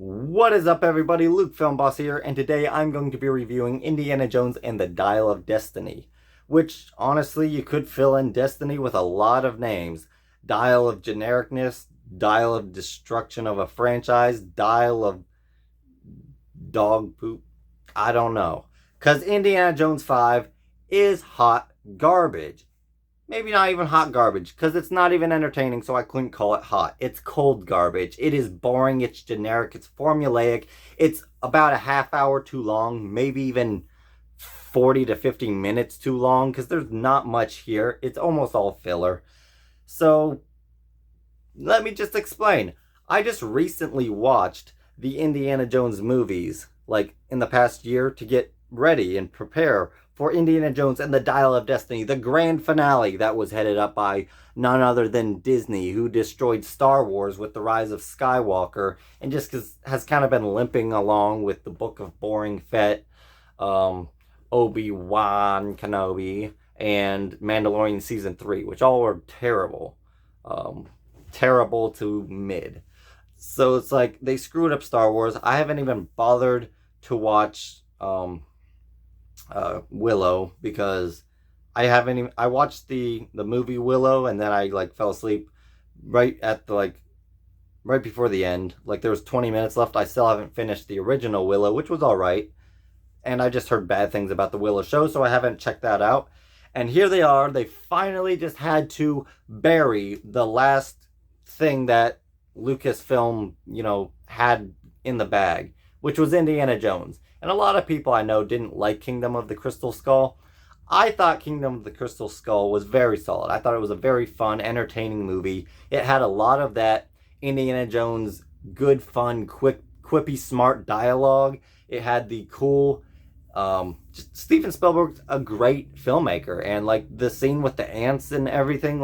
What is up, everybody? Luke Filmboss here, and today I'm going to be reviewing Indiana Jones and the Dial of Destiny, which, honestly, you could fill in Destiny with a lot of names. Dial of Genericness, Dial of Destruction of a Franchise, Dial of Dog Poop. I don't know. Because Indiana Jones 5 is hot garbage. Maybe not even hot garbage, because it's not even entertaining, so I couldn't call it hot. It's cold garbage. It is boring, it's generic, it's formulaic. It's about a half hour too long, maybe even 40 to 50 minutes too long, because there's not much here. It's almost all filler. So, let me just explain. I just recently watched the Indiana Jones movies, like in the past year, to get ready and prepare for Indiana Jones and the Dial of Destiny, the grand finale that was headed up by none other than Disney, who destroyed Star Wars with The Rise of Skywalker, and just has kind of been limping along with the Book of Boring Fett, Obi-Wan Kenobi, and Mandalorian Season 3, which all were terrible. Terrible to mid. So it's like they screwed up Star Wars. I haven't even bothered to watch Willow, because I watched the movie Willow, and then I fell asleep right at the right before the end. There was 20 minutes left. I still haven't finished the original Willow, which was all right, and I just heard bad things about the Willow show, so I haven't checked that out. And here they are. They finally just had to bury the last thing that Lucasfilm, had in the bag, which was Indiana Jones. And a lot of people I know didn't like Kingdom of the Crystal Skull. I thought Kingdom of the Crystal Skull was very solid. I thought it was a very fun, entertaining movie. It had a lot of that Indiana Jones good, fun, quippy, smart dialogue. It had the cool... Steven Spielberg's a great filmmaker. And, the scene with the ants and everything,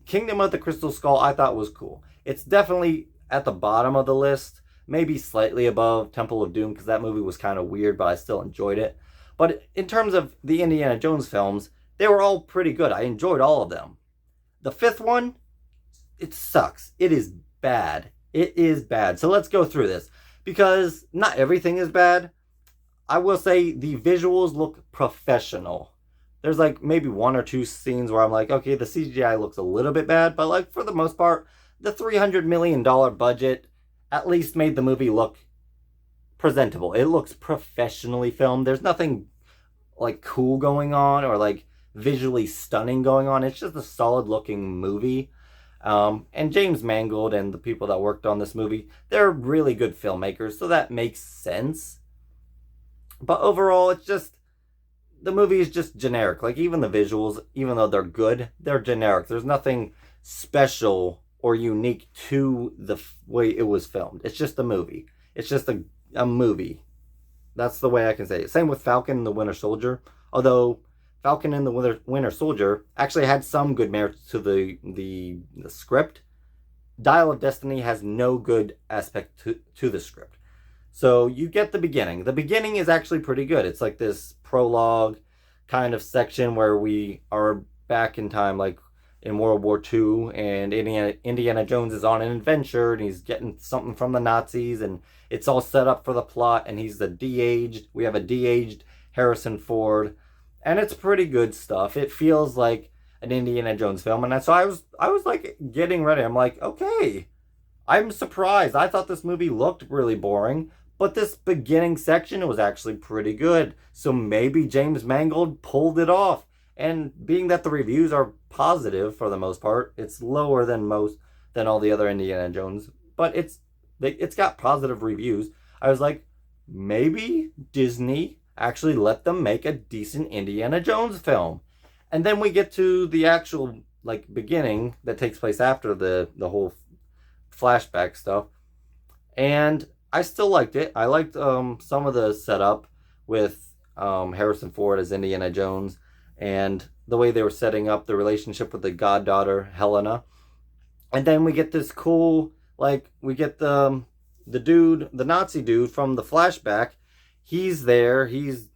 Kingdom of the Crystal Skull, I thought was cool. It's definitely at the bottom of the list. Maybe slightly above Temple of Doom, because that movie was kind of weird, but I still enjoyed it. But in terms of the Indiana Jones films, they were all pretty good. I enjoyed all of them. The fifth one, it sucks. It is bad. It is bad. So let's go through this, because not everything is bad. I will say the visuals look professional. There's maybe one or two scenes where I'm okay, the CGI looks a little bit bad, but for the most part, the $300 million budget at least made the movie look presentable. It looks professionally filmed. There's nothing cool going on or visually stunning going on. It's just a solid looking movie. And James Mangold and the people that worked on this movie, they're really good filmmakers, so that makes sense. But overall, it's just, the movie is just generic. Even the visuals, even though they're good, they're generic. There's nothing special or unique to the way it was filmed. It's just a movie. It's just a movie. That's the way I can say it. Same with Falcon and the Winter Soldier. Although Falcon and the Winter Soldier actually had some good merits to the script. Dial of Destiny has no good aspect to the script. So you get the beginning. The beginning is actually pretty good. It's this prologue kind of section where we are back in time, in World War II, and Indiana Jones is on an adventure, and he's getting something from the Nazis, and it's all set up for the plot, and we have a de-aged Harrison Ford, and it's pretty good stuff. It feels like an Indiana Jones film, and so I was getting ready. I'm okay, I'm surprised. I thought this movie looked really boring, but this beginning section was actually pretty good, so maybe James Mangold pulled it off. And being that the reviews are positive for the most part, it's lower than all the other Indiana Jones, but it's got positive reviews. I was maybe Disney actually let them make a decent Indiana Jones film. And then we get to the actual beginning that takes place after the whole flashback stuff, and I still liked it. I liked some of the setup with Harrison Ford as Indiana Jones, and the way they were setting up the relationship with the goddaughter, Helena. And then we get this cool, we get the Nazi dude from the flashback. He's there. He's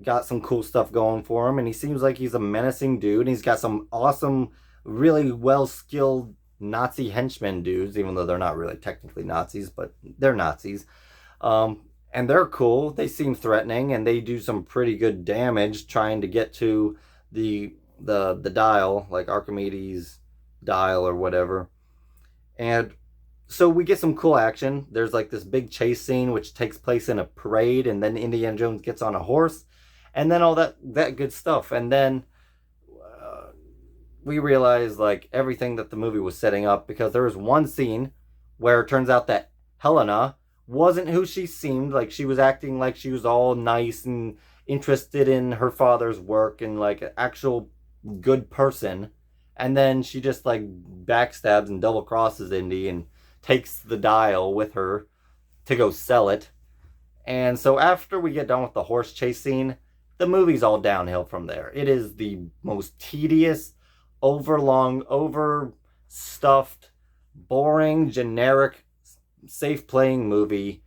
got some cool stuff going for him, and he seems like he's a menacing dude. And he's got some awesome, really well-skilled Nazi henchmen dudes, even though they're not really technically Nazis, but they're Nazis. And they're cool. They seem threatening, and they do some pretty good damage trying to get to the dial, like Archimedes dial or whatever. And so we get some cool action. There's like this big chase scene which takes place in a parade, and then Indiana Jones gets on a horse, and then all that good stuff. And then we realize like everything that the movie was setting up, because there was one scene where it turns out that Helena wasn't who she seemed. Like, she was acting like she was all nice and interested in her father's work and like an actual good person, and then she just like backstabs and double crosses Indy and takes the dial with her to go sell it. And so after we get done with the horse chase scene, the movie's all downhill from there. It is the most tedious, overlong, overstuffed, boring, generic, safe playing movie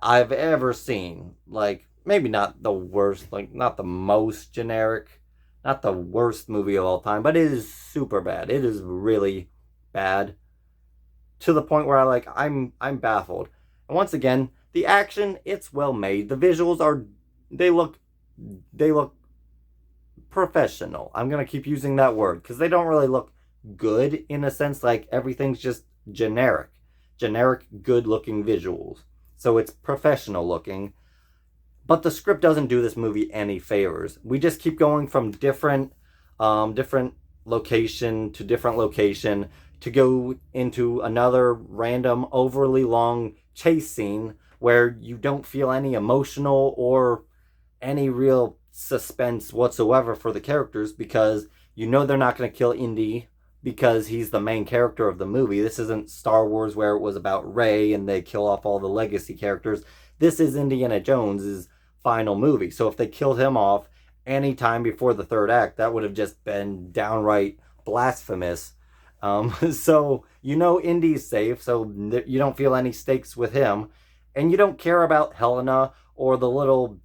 I've ever seen. Like, maybe not the worst, like not the most generic, not the worst movie of all time, but it is super bad. It is really bad, to the point where I'm baffled. And once again, the action, it's well made. The visuals are, they look professional. I'm gonna keep using that word because they don't really look good, in a sense. Like, everything's just generic good looking visuals, so it's professional looking. But the script doesn't do this movie any favors. We just keep going from different location to different location to go into another random overly long chase scene where you don't feel any emotional or any real suspense whatsoever for the characters, because you know they're not going to kill Indy because he's the main character of the movie. This isn't Star Wars where it was about Rey and they kill off all the legacy characters. This is Indiana Jones's final movie. So if they killed him off any time before the third act, that would have just been downright blasphemous. So you know Indy's safe, so you don't feel any stakes with him, and you don't care about Helena or the little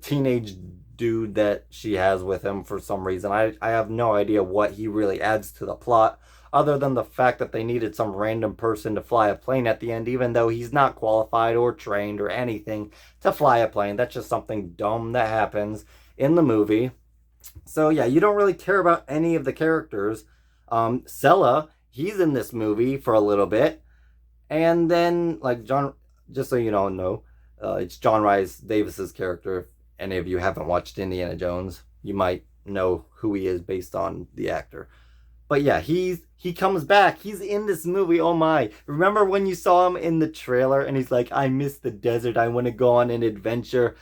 teenage dude that she has with him for some reason. I have no idea what he really adds to the plot, other than the fact that they needed some random person to fly a plane at the end, even though he's not qualified or trained or anything to fly a plane. That's just something dumb that happens in the movie. So yeah, you don't really care about any of the characters. Sella, he's in this movie for a little bit, and then like John, just so you don't know, it's John Rhys Davis's character. If any of you haven't watched Indiana Jones, you might know who he is based on the actor. But yeah, he comes back. He's in this movie. Oh my. Remember when you saw him in the trailer and he's like, I miss the desert, I want to go on an adventure.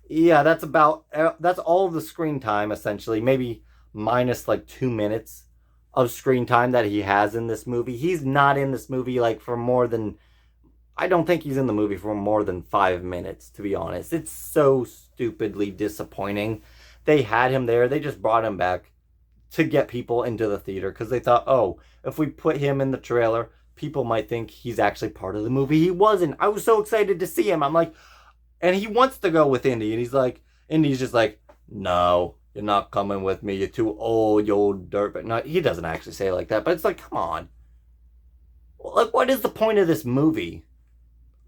Yeah, that's all the screen time, essentially. Maybe minus like 2 minutes of screen time that he has in this movie. He's not in this movie like for more than, I don't think he's in the movie for more than 5 minutes, to be honest. It's so stupidly disappointing. They had him there. They just brought him back to get people into the theater because they thought, oh, if we put him in the trailer, people might think he's actually part of the movie. He wasn't. I was so excited to see him. I'm like, and he wants to go with Indy, and Indy's just like, no, you're not coming with me. You're too old, you old dirt. But no, he doesn't actually say it like that. But it's like, come on. Like, what is the point of this movie?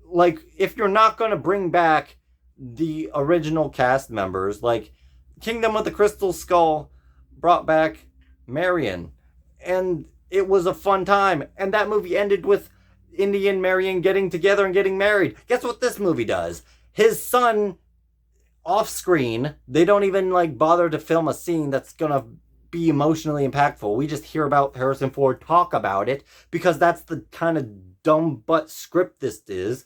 Like, if you're not going to bring back the original cast members, like Kingdom of the Crystal Skull brought back Marion, and it was a fun time, and that movie ended with Indy and Marion getting together and getting married. Guess what this movie does? His son, off screen, they don't even like bother to film a scene that's gonna be emotionally impactful. We just hear about Harrison Ford talk about it because that's the kind of dumb butt script this is.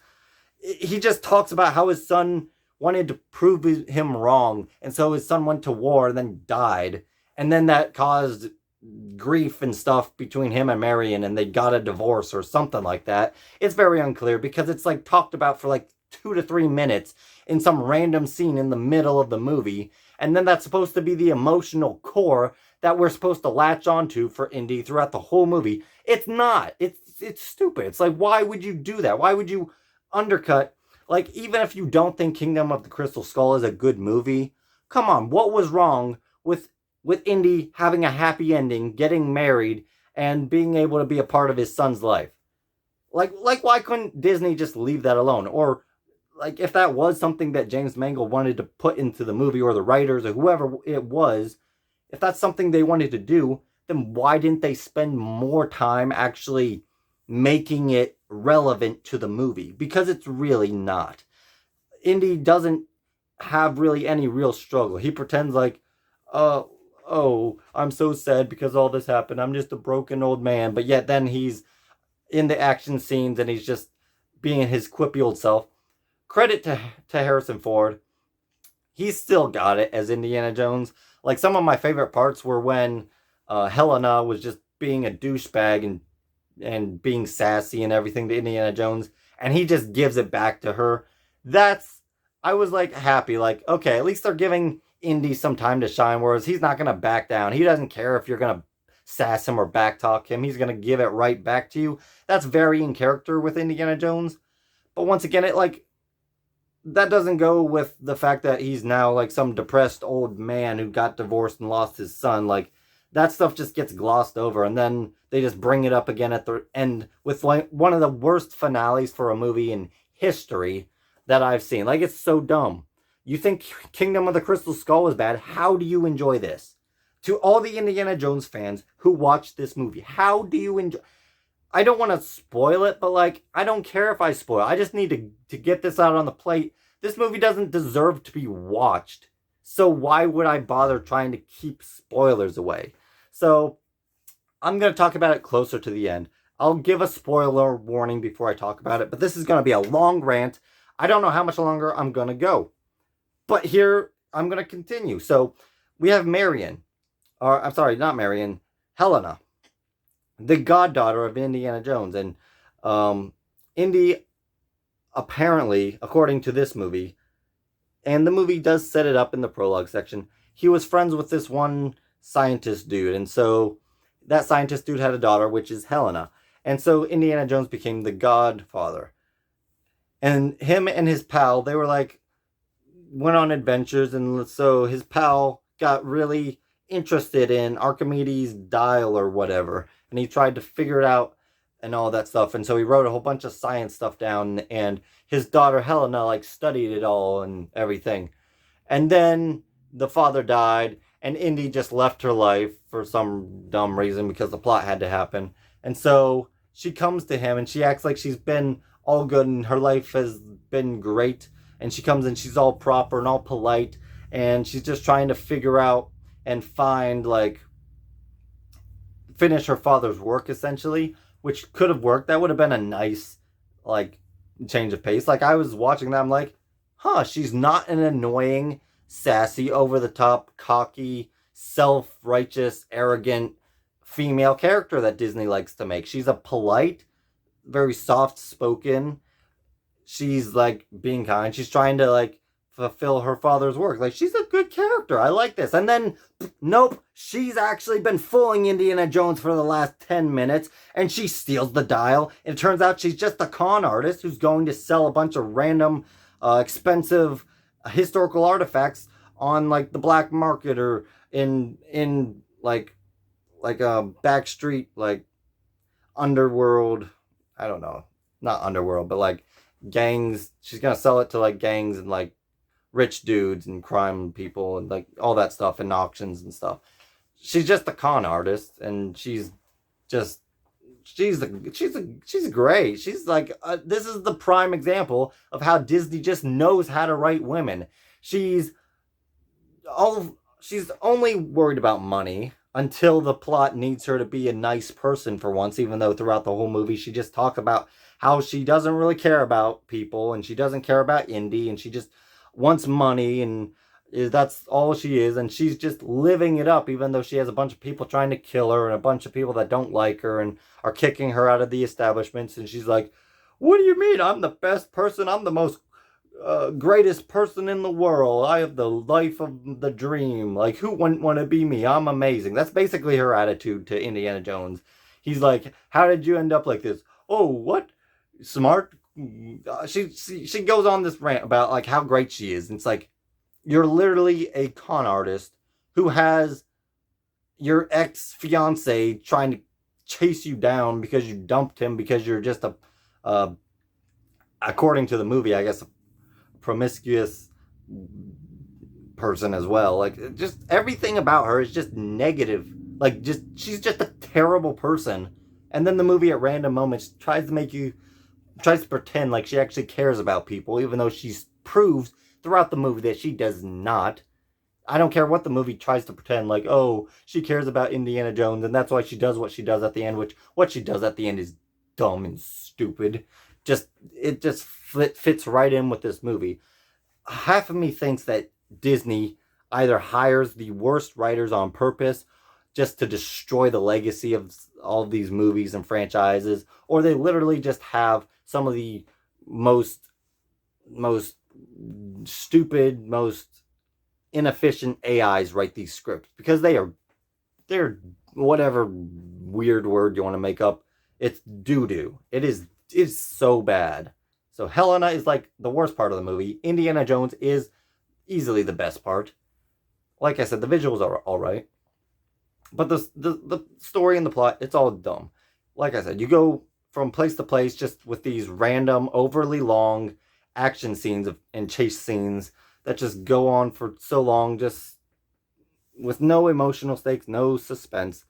He just talks about how his son wanted to prove him wrong, and so his son went to war and then died, and then that caused grief and stuff between him and Marion, and they got a divorce or something like that. It's very unclear because it's like talked about for like 2 to 3 minutes in some random scene in the middle of the movie, and then that's supposed to be the emotional core that we're supposed to latch onto for Indy throughout the whole movie. It's not. It's stupid. It's like, why would you do that? Why would you undercut? Like, even if you don't think Kingdom of the Crystal Skull is a good movie, come on, what was wrong with Indy having a happy ending, getting married, and being able to be a part of his son's life. Like why couldn't Disney just leave that alone? Or like if that was something that James Mangold wanted to put into the movie, or the writers or whoever it was, if that's something they wanted to do, then why didn't they spend more time actually making it relevant to the movie? Because it's really not. Indy doesn't have really any real struggle. He pretends like, uh, oh, I'm so sad because all this happened. I'm just a broken old man. But yet then he's in the action scenes and he's just being his quippy old self. Credit to Harrison Ford. He's still got it as Indiana Jones. Like some of my favorite parts were when Helena was just being a douchebag and being sassy and everything to Indiana Jones, and he just gives it back to her. That's I was like happy, like okay, at least they're giving Indy some time to shine. Whereas he's not gonna back down. He doesn't care if you're gonna sass him or backtalk him. He's gonna give it right back to you. That's very in character with Indiana Jones. But once again, it like that doesn't go with the fact that he's now like some depressed old man who got divorced and lost his son. Like that stuff just gets glossed over, and then they just bring it up again at the end with like one of the worst finales for a movie in history that I've seen. Like it's so dumb. You think Kingdom of the Crystal Skull was bad? How do you enjoy this? To all the Indiana Jones fans who watched this movie, how do you enjoy? I don't want to spoil it, but like, I don't care if I spoil. I just need to get this out on the plate. This movie doesn't deserve to be watched. So why would I bother trying to keep spoilers away? So I'm going to talk about it closer to the end. I'll give a spoiler warning before I talk about it, but this is going to be a long rant. I don't know how much longer I'm going to go. But here, I'm going to continue. So we have Marion. Or, I'm sorry, not Marion. Helena, the goddaughter of Indiana Jones. And Indy, apparently, according to this movie, and the movie does set it up in the prologue section, he was friends with this one scientist dude. And so that scientist dude had a daughter, which is Helena. And so Indiana Jones became the godfather. And him and his pal, they were like, went on adventures. And so his pal got really interested in Archimedes' dial or whatever, and he tried to figure it out and all that stuff. And so he wrote a whole bunch of science stuff down, and his daughter Helena like studied it all and everything. And then the father died, and Indy just left her life for some dumb reason because the plot had to happen. And so she comes to him and she acts like she's been all good and her life has been great, and she comes and she's all proper and all polite, and she's just trying to figure out and find like finish her father's work essentially, which could have worked. That would have been a nice like change of pace. Like I was watching that, I'm like, huh, she's not an annoying, sassy, over the top, cocky, self-righteous, arrogant female character that Disney likes to make. She's a polite, very soft spoken, she's like being kind, she's trying to like fulfill her father's work. Like she's a good character. I like this. And then nope, she's actually been fooling Indiana Jones for the last 10 minutes, and she steals the dial. And it turns out she's just a con artist who's going to sell a bunch of random expensive historical artifacts on like the black market, or in like a back street, like underworld, I don't know, not underworld, but like gangs. She's gonna sell it to like gangs and like rich dudes and crime people and like all that stuff and auctions and stuff. She's just a con artist, and she's great. She's like this is the prime example of how Disney just knows how to write women. She's only worried about money until the plot needs her to be a nice person for once, even though throughout the whole movie she just talks about how she doesn't really care about people, and she doesn't care about Indy, and she just wants money, and that's all she is. And she's just living it up, even though she has a bunch of people trying to kill her and a bunch of people that don't like her and are kicking her out of the establishments. And she's like, what do you mean? I'm the best person. I'm the most greatest person in the world. I have the life of the dream. Like, who wouldn't want to be me? I'm amazing. That's basically her attitude to Indiana Jones. He's like, how did you end up like this? Oh, what? Smart? She goes on this rant about like how great she is. And it's like, you're literally a con artist who has your ex-fiance trying to chase you down because you dumped him because you're just a according to the movie, I guess, a promiscuous person as well. Like, just everything about her is just negative. Like, just she's just a terrible person. And then the movie at random moments tries to pretend like she actually cares about people, even though she proves throughout the movie that she does not. I don't care what the movie tries to pretend, like, oh, she cares about Indiana Jones, and that's why she does what she does at the end, which what she does at the end is dumb and stupid. It just fits right in with this movie. Half of me thinks that Disney either hires the worst writers on purpose just to destroy the legacy of all of these movies and franchises, or they literally just have some of the most stupid, most inefficient AIs write these scripts, because they're whatever weird word you want to make up. It's doo-doo. It's so bad. So Helena is like the worst part of the movie. Indiana Jones is easily the best part. Like I said, the visuals are all right, but the story and the plot, it's all dumb. Like I said, you go from place to place just with these random, overly long action scenes and chase scenes that just go on for so long, just with no emotional stakes, no suspense.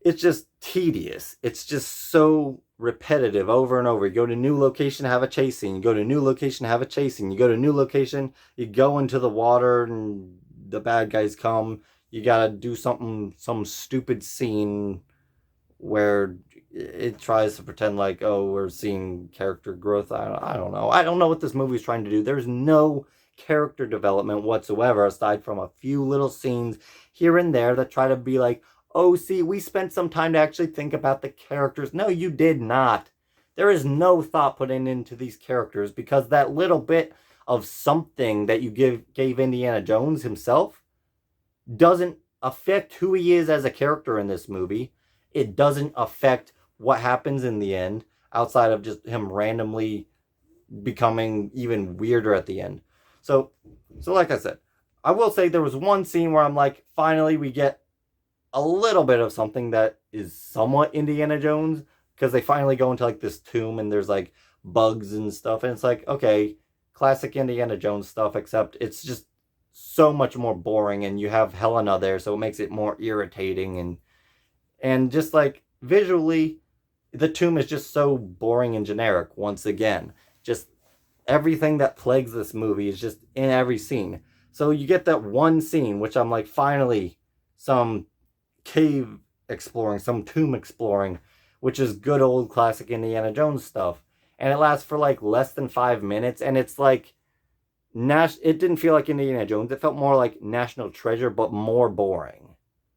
It's just tedious. It's just so repetitive over and over. You go to a new location, have a chase scene. You go to a new location, have a chase scene. You go to a new location, you go into the water and the bad guys come. You gotta do some stupid scene where it tries to pretend like, oh, we're seeing character growth. I don't know. I don't know what this movie is trying to do. There's no character development whatsoever, aside from a few little scenes here and there that try to be like, oh, see, we spent some time to actually think about the characters. No, you did not. There is no thought put into these characters, because that little bit of something that you gave Indiana Jones himself doesn't affect who he is as a character in this movie. It doesn't affect what happens in the end, outside of just him randomly becoming even weirder at the end. So like I said, I will say there was one scene where I'm like, finally we get a little bit of something that is somewhat Indiana Jones, because they finally go into like this tomb and there's like bugs and stuff, and it's like, okay, classic Indiana Jones stuff, except it's just so much more boring, and you have Helena there, so it makes it more irritating, and just like visually, the tomb is just so boring and generic once again. Just everything that plagues this movie is just in every scene. So you get that one scene, which I'm like, finally, some cave exploring, some tomb exploring, which is good old classic Indiana Jones stuff. And it lasts for like less than 5 minutes, and it's like, it didn't feel like Indiana Jones. It felt more like National Treasure, but more boring.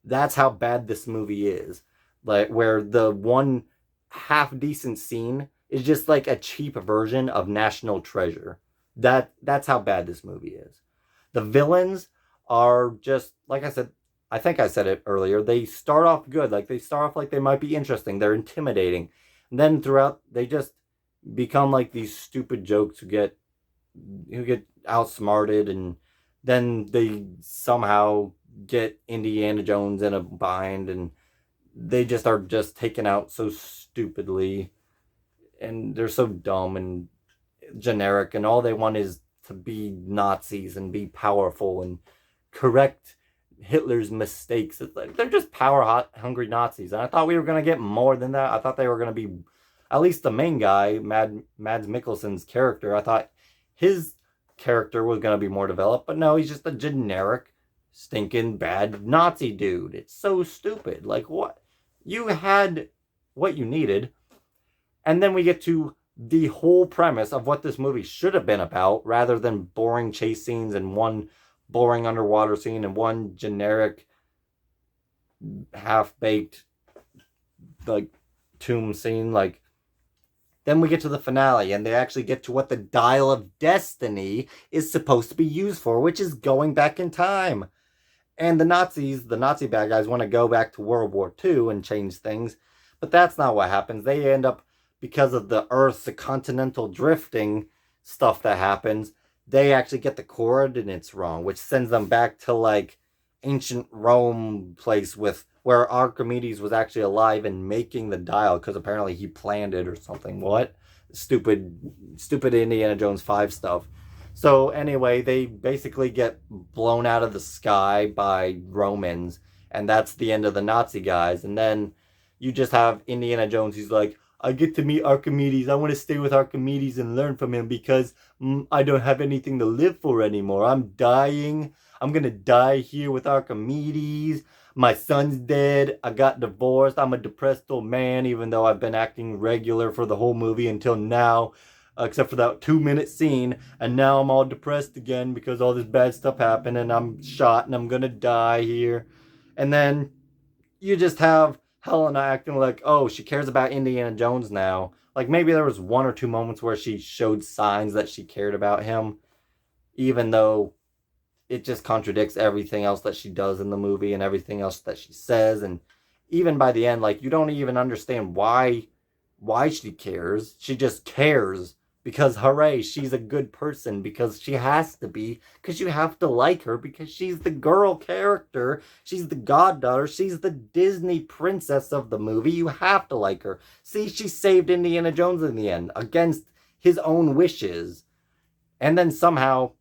That's how bad this movie is. Like, where the one half decent scene is just like a cheap version of National Treasure. That's how bad this movie is. The villains are just, like I said, I think I said it earlier, they start off good. Like, they start off like they might be interesting. They're intimidating. And then throughout, they just become like these stupid jokes who get outsmarted, and then they somehow get Indiana Jones in a bind, and they just are just taken out so stupidly, and they're so dumb and generic, and all they want is to be Nazis and be powerful and correct Hitler's mistakes. It's like, they're just power-hungry Nazis, and I thought we were going to get more than that. I thought they were going to be, at least the main guy, Mads Mikkelsen's character, I thought his character was going to be more developed, but no, he's just a generic, stinking, bad Nazi dude. It's so stupid. Like, what? You had what you needed, and then we get to the whole premise of what this movie should have been about, rather than boring chase scenes and one boring underwater scene and one generic half-baked like tomb scene. Like, then we get to the finale, and they actually get to what the Dial of Destiny is supposed to be used for, which is going back in time. And the Nazi bad guys, want to go back to World War II and change things, but that's not what happens. They end up, because of the Earth's continental drifting stuff that happens, they actually get the coordinates wrong, which sends them back to like ancient Rome place with where Archimedes was actually alive and making the dial because apparently he planned it or something. What? Stupid Indiana Jones 5 stuff. So anyway, they basically get blown out of the sky by Romans, and that's the end of the Nazi guys. And then you just have Indiana Jones. He's like, I get to meet Archimedes. I want to stay with Archimedes and learn from him because I don't have anything to live for anymore. I'm dying. I'm gonna die here with Archimedes. My son's dead. I got divorced. I'm a depressed old man, even though I've been acting regular for the whole movie until now, except for that 2-minute scene. And now I'm all depressed again because all this bad stuff happened and I'm shot and I'm gonna die here. And then you just have Helena acting like, oh, she cares about Indiana Jones now. Like maybe there was 1 or 2 moments where she showed signs that she cared about him, even though it just contradicts everything else that she does in the movie and everything else that she says. And even by the end, like, you don't even understand why she cares. She just cares because, hooray, she's a good person, because she has to be, because you have to like her, because she's the girl character, she's the goddaughter, she's the Disney princess of the movie. You have to like her. See, she saved Indiana Jones in the end against his own wishes. And then somehow,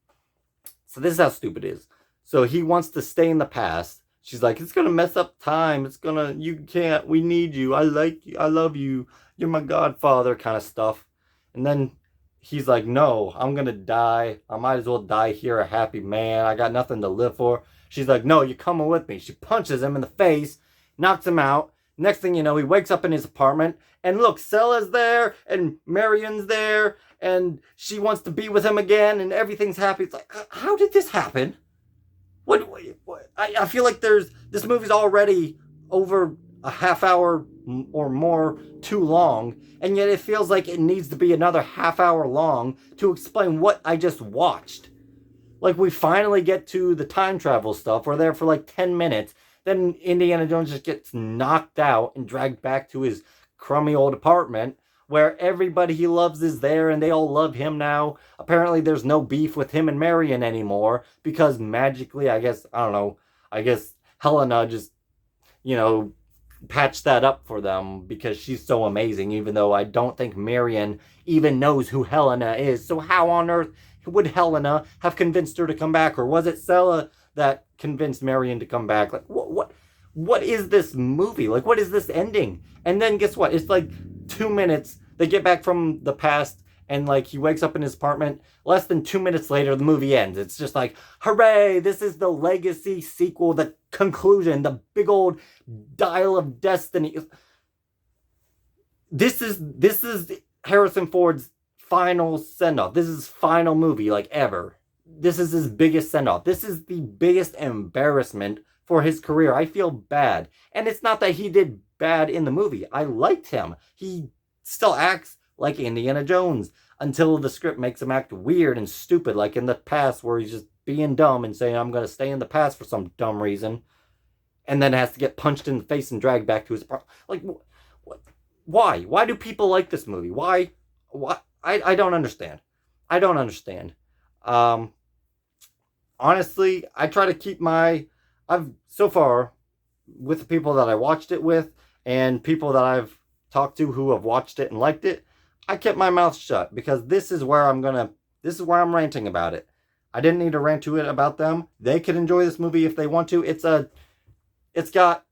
so this is how stupid it is. So he wants to stay in the past. She's like, it's gonna mess up time. You can't, we need you. I like you. I love you. You're my godfather, kind of stuff. And then he's like, no, I'm gonna die. I might as well die here a happy man. I got nothing to live for. She's like, no, you're coming with me. She punches him in the face, knocks him out. Next thing you know, he wakes up in his apartment, and look, Stella's there, and Marion's there, and she wants to be with him again, and everything's happy. It's like, how did this happen? What I feel like this movie's already over a half hour or more too long, and yet it feels like it needs to be another half hour long to explain what I just watched. Like, we finally get to the time travel stuff. We're there for like 10 minutes. Then Indiana Jones just gets knocked out and dragged back to his crummy old apartment where everybody he loves is there and they all love him now. Apparently there's no beef with him and Marion anymore because magically, I guess Helena just, patched that up for them because she's so amazing, even though I don't think Marion even knows who Helena is. So how on earth would Helena have convinced her to come back? Or was it Stella that convinced Marion to come back? Like, what is this movie? Like, what is this ending? And then guess what? It's like 2 minutes. They get back from the past, and like he wakes up in his apartment. Less than 2 minutes later, the movie ends. It's just like, hooray! This is the legacy sequel, the conclusion, the big old dial of destiny. This is Harrison Ford's final send-off. This is his final movie, like, ever. This is his biggest send-off. This is the biggest embarrassment for his career. I feel bad. And it's not that he did bad in the movie. I liked him. He still acts like Indiana Jones until the script makes him act weird and stupid, like in the past where he's just being dumb and saying, I'm going to stay in the past for some dumb reason, and then has to get punched in the face and dragged back to his apartment. Like, why? Why do people like this movie? Why? I don't understand. I don't understand. Honestly, I try to keep I've so far, with the people that I watched it with and people that I've talked to who have watched it and liked it, I kept my mouth shut because this is where I'm ranting about it. I didn't need to rant to it about them. They could enjoy this movie if they want to. It's got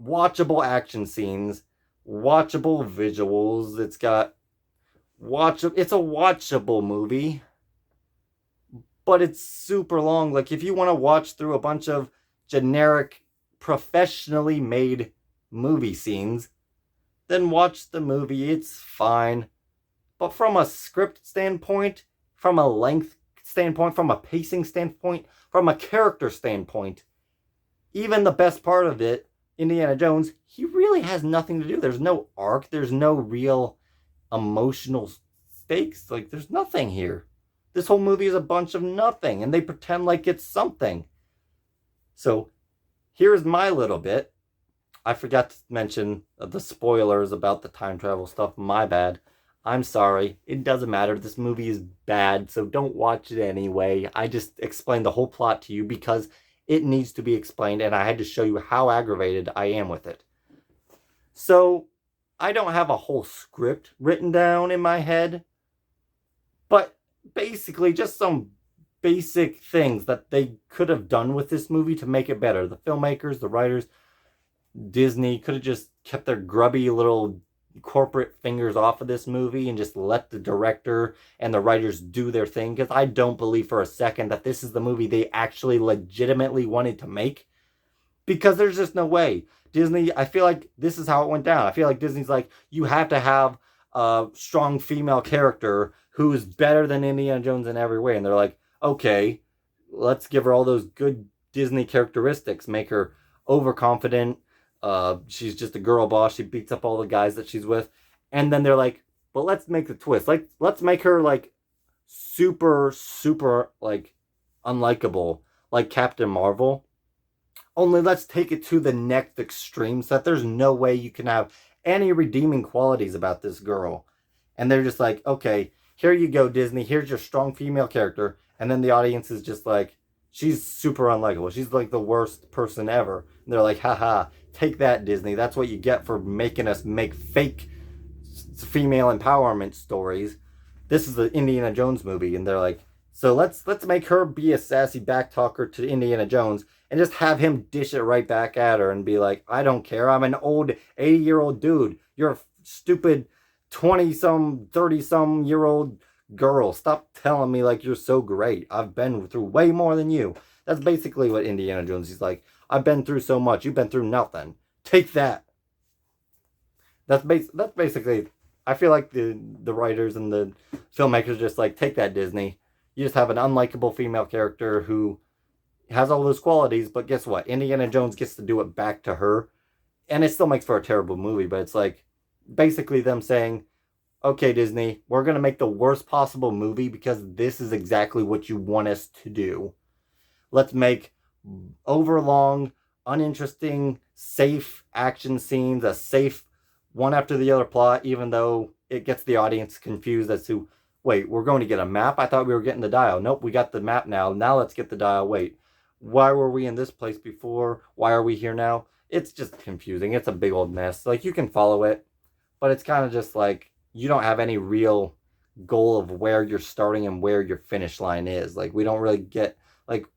watchable action scenes, watchable visuals. It's a watchable movie, but it's super long. Like, if you want to watch through a bunch of generic, professionally made movie scenes, then watch the movie. It's fine. But from a script standpoint, from a length standpoint, from a pacing standpoint, from a character standpoint, even the best part of it, Indiana Jones, he really has nothing to do. There's no arc. There's no real emotional stakes. Like, there's nothing here. This whole movie is a bunch of nothing, and they pretend like it's something. So, here's my little bit. I forgot to mention the spoilers about the time travel stuff. My bad. I'm sorry. It doesn't matter. This movie is bad, so don't watch it anyway. I just explained the whole plot to you because It needs to be explained, and I had to show you how aggravated I am with it. So, I don't have a whole script written down in my head, but basically just some basic things that they could have done with this movie to make it better. The filmmakers, the writers, Disney could have just kept their grubby little corporate fingers off of this movie and just let the director and the writers do their thing, because I don't believe for a second that this is the movie they actually legitimately wanted to make, because there's just no way. Disney, I feel like this is how it went down. I feel like Disney's like, you have to have a strong female character who is better than Indiana Jones in every way, and they're like, okay, let's give her all those good Disney characteristics, make her overconfident. She's just a girl boss. She beats up all the guys that she's with. And then they're like, but let's make the twist. Like, let's make her like super, super like unlikable, like Captain Marvel. Only let's take it to the next extreme so that there's no way you can have any redeeming qualities about this girl. And they're just like, okay, here you go, Disney. Here's your strong female character. And then the audience is just like, she's super unlikable. She's like the worst person ever. And they're like, haha, take that, Disney. That's what you get for making us make fake female empowerment stories. This is the Indiana Jones movie. And they're like, so let's make her be a sassy backtalker to Indiana Jones and just have him dish it right back at her and be like, I don't care. I'm an old 80-year-old dude. You're a stupid 20-some, 30-some year old girl. Stop telling me like you're so great. I've been through way more than you. That's basically what Indiana Jones is like. I've been through so much. You've been through nothing. Take that. That's basically. I feel like the writers and the filmmakers just like, take that, Disney. You just have an unlikable female character who has all those qualities, but guess what? Indiana Jones gets to do it back to her, and it still makes for a terrible movie. But it's like basically them saying, okay, Disney, we're going to make the worst possible movie because this is exactly what you want us to do. Let's make overlong, uninteresting, safe action scenes, a safe one after the other plot, even though it gets the audience confused as to, wait, we're going to get a map? I thought we were getting the dial. Nope, we got the map now. Now let's get the dial. Wait, why were we in this place before? Why are we here now? It's just confusing. It's a big old mess. Like, you can follow it, but it's kind of just like, you don't have any real goal of where you're starting and where your finish line is. Like, we don't really get, like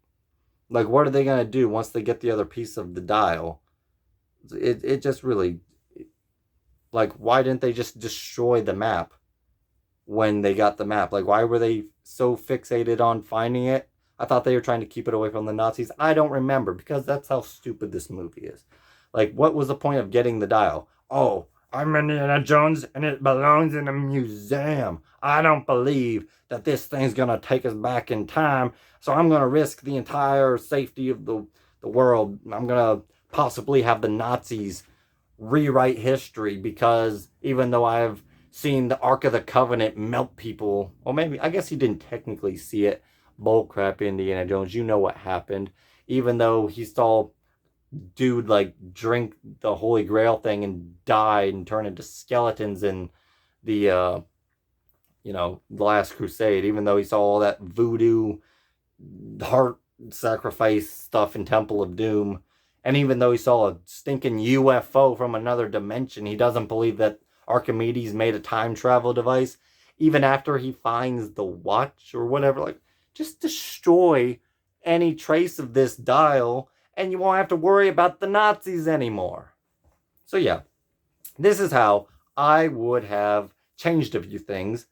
what are they going to do once they get the other piece of the dial? It just really, like, why didn't they just destroy the map when they got the map? Like, why were they so fixated on finding it? I thought they were trying to keep it away from the Nazis. I don't remember, because that's how stupid this movie is. Like, what was the point of getting the dial? Oh, I'm Indiana Jones and it belongs in a museum. I don't believe that this thing's going to take us back in time, so I'm going to risk the entire safety of the world. I'm going to possibly have the Nazis rewrite history, because even though I've seen the Ark of the Covenant melt people, or maybe, I guess he didn't technically see it. Bullcrap, Indiana Jones. You know what happened. Even though he saw dude like drink the Holy Grail thing and die and turn into skeletons in the Last Crusade, even though he saw all that voodoo heart sacrifice stuff in Temple of Doom, and even though he saw a stinking UFO from another dimension, he doesn't believe that Archimedes made a time travel device. Even after he finds the watch or whatever, like, just destroy any trace of this dial and you won't have to worry about the Nazis anymore. So yeah, this is how I would have changed a few things.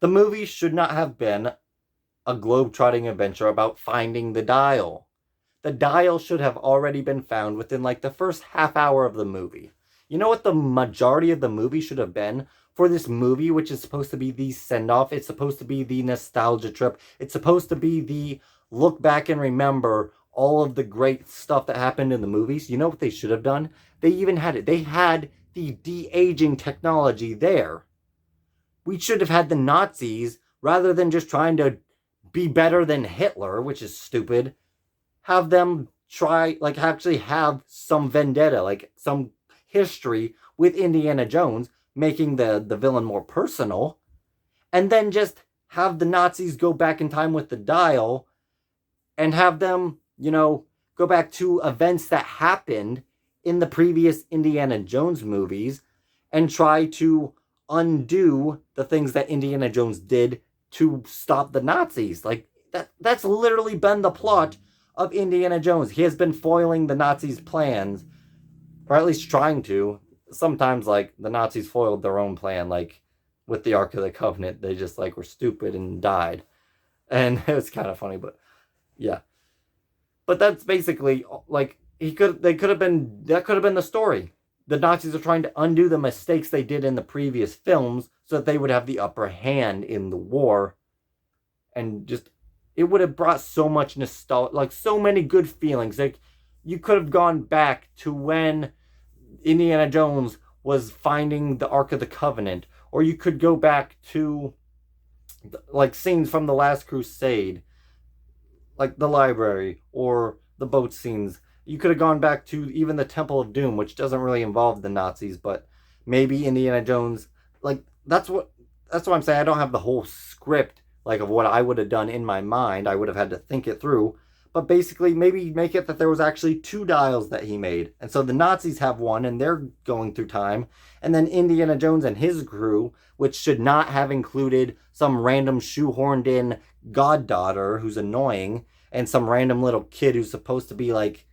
The movie should not have been a globe-trotting adventure about finding the dial. The dial should have already been found within like the first half hour of the movie. You know what the majority of the movie should have been? For this movie, which is supposed to be the send-off, it's supposed to be the nostalgia trip, it's supposed to be the look back and remember all of the great stuff that happened in the movies. You know what they should have done? They even had it. They had the de-aging technology there. We should have had the Nazis, rather than just trying to be better than Hitler, which is stupid, have them try, like, actually have some vendetta, like some history with Indiana Jones, making the villain more personal, and then just have the Nazis go back in time with the dial and have them go back to events that happened in the previous Indiana Jones movies and try to undo the things that Indiana Jones did to stop the Nazis. Like that's literally been the plot of Indiana Jones. He has been foiling the Nazis' plans, or at least trying to. Sometimes like the Nazis foiled their own plan, like with the Ark of the Covenant. They just like were stupid and died. And it was kind of funny, but yeah. But that's basically like that could have been the story. The Nazis are trying to undo the mistakes they did in the previous films so that they would have the upper hand in the war. And just it would have brought so much nostalgia, like so many good feelings. Like you could have gone back to when Indiana Jones was finding the Ark of the Covenant, or you could go back to like scenes from The Last Crusade, like the library or the boat scenes. You could have gone back to even the Temple of Doom, which doesn't really involve the Nazis, but maybe Indiana Jones, like that's what I'm saying. I don't have the whole script like of what I would have done in my mind. I would have had to think it through. But basically, maybe make it that there was actually 2 dials that he made. And so the Nazis have one, and they're going through time. And then Indiana Jones and his crew, which should not have included some random shoehorned in goddaughter who's annoying, and some random little kid who's supposed to be like,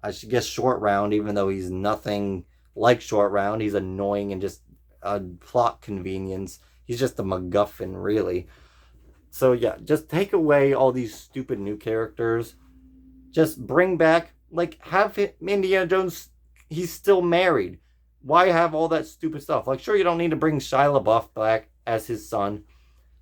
I should guess Short Round, even though he's nothing like Short Round. He's annoying and just a plot convenience. He's just a MacGuffin, really. So yeah, just take away all these stupid new characters. Just bring back, like, have Indiana Jones, he's still married. Why have all that stupid stuff? Like, sure, you don't need to bring Shia LaBeouf back as his son,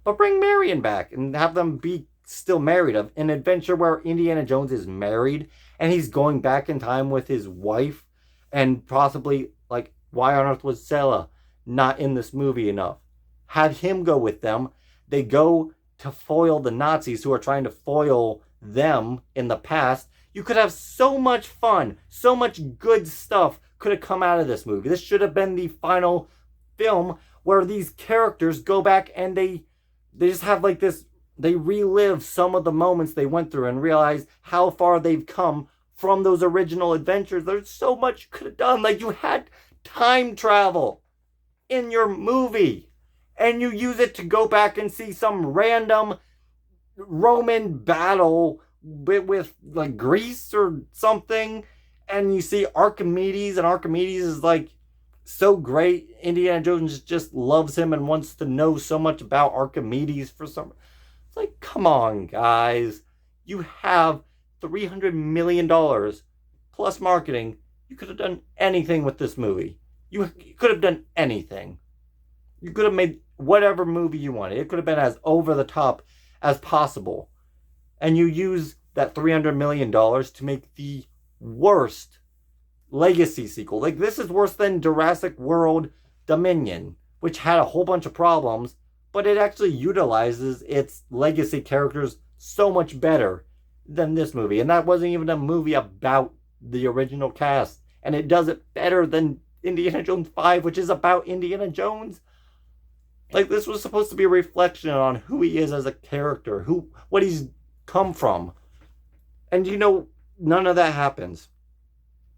but bring Marion back and have them be still married. Of an adventure where Indiana Jones is married and he's going back in time with his wife, and possibly, like, why on earth was Sela not in this movie enough? Had him go with them. They go to foil the Nazis who are trying to foil them in the past. You could have so much fun, so much good stuff could have come out of this movie. This should have been the final film where these characters go back and they just have like this, they relive some of the moments they went through and realize how far they've come from those original adventures. There's so much you could have done. Like, you had time travel in your movie, and you use it to go back and see some random Roman battle with like Greece or something, and you see Archimedes, and Archimedes is like so great. Indiana Jones just loves him and wants to know so much about Archimedes for some. It's like, come on, guys. You have $300 million plus marketing. You could have done anything with this movie. You could have done anything. You could have made whatever movie you wanted. It could have been as over the top as possible. And you use that $300 million to make the worst legacy sequel. Like, this is worse than Jurassic World Dominion, which had a whole bunch of problems, but it actually utilizes its legacy characters so much better than this movie. And that wasn't even a movie about the original cast. And it does it better than Indiana Jones 5, which is about Indiana Jones. Like, this was supposed to be a reflection on who he is as a character, what he's come from. And none of that happens.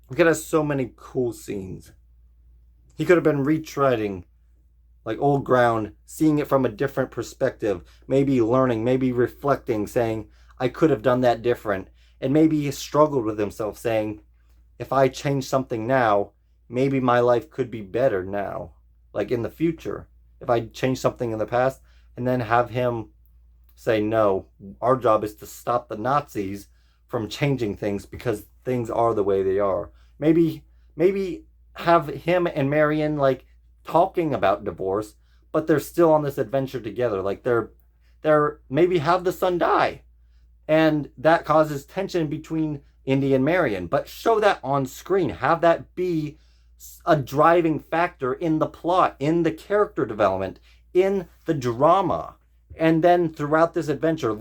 We could have so many cool scenes. He could have been retreading like old ground, seeing it from a different perspective, maybe learning, maybe reflecting, saying, I could have done that different. And maybe he struggled with himself, saying, if I change something now, maybe my life could be better now, like in the future. If I change something in the past, and then have him say, no, our job is to stop the Nazis from changing things because things are the way they are. Maybe have him and Marion like talking about divorce, but they're still on this adventure together. Like they're maybe have the son die, and that causes tension between Indy and Marion. But show that on screen. Have that be a driving factor in the plot, in the character development, in the drama. And then throughout this adventure,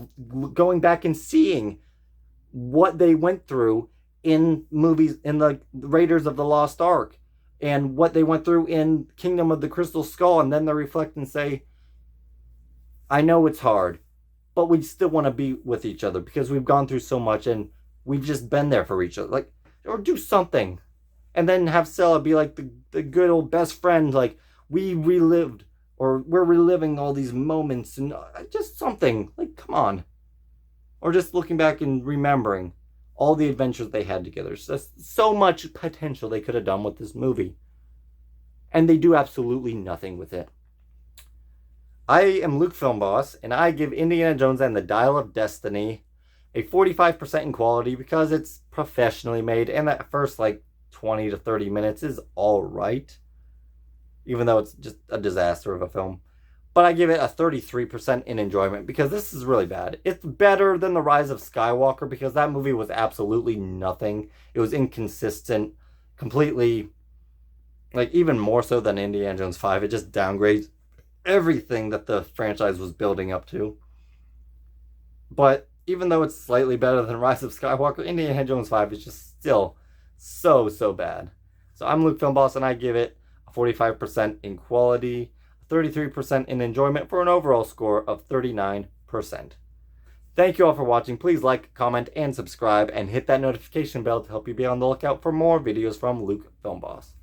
going back and seeing what they went through in movies, in the Raiders of the Lost Ark, and what they went through in Kingdom of the Crystal Skull, and then they reflect and say, I know it's hard, but we still want to be with each other because we've gone through so much, and we've just been there for each other. Like, or do something. And then have Stella be like the good old best friend. Like, we relived, or we're reliving all these moments, and just something. Like, come on. Or just looking back and remembering all the adventures they had together. So much potential they could have done with this movie. And they do absolutely nothing with it. I am Luke Filmboss, and I give Indiana Jones and the Dial of Destiny a 45% in quality because it's professionally made, and that first, 20 to 30 minutes is alright. Even though it's just a disaster of a film. But I give it a 33% in enjoyment because this is really bad. It's better than The Rise of Skywalker because that movie was absolutely nothing. It was inconsistent, completely, even more so than Indiana Jones 5. It just downgrades everything that the franchise was building up to. But even though it's slightly better than Rise of Skywalker, Indiana Jones 5 is just still so bad. So I'm Luke Filmboss, and I give it a 45% in quality, 33% in enjoyment, for an overall score of 39%. Thank you all for watching. Please like, comment, and subscribe, and hit that notification bell to help you be on the lookout for more videos from Luke Filmboss.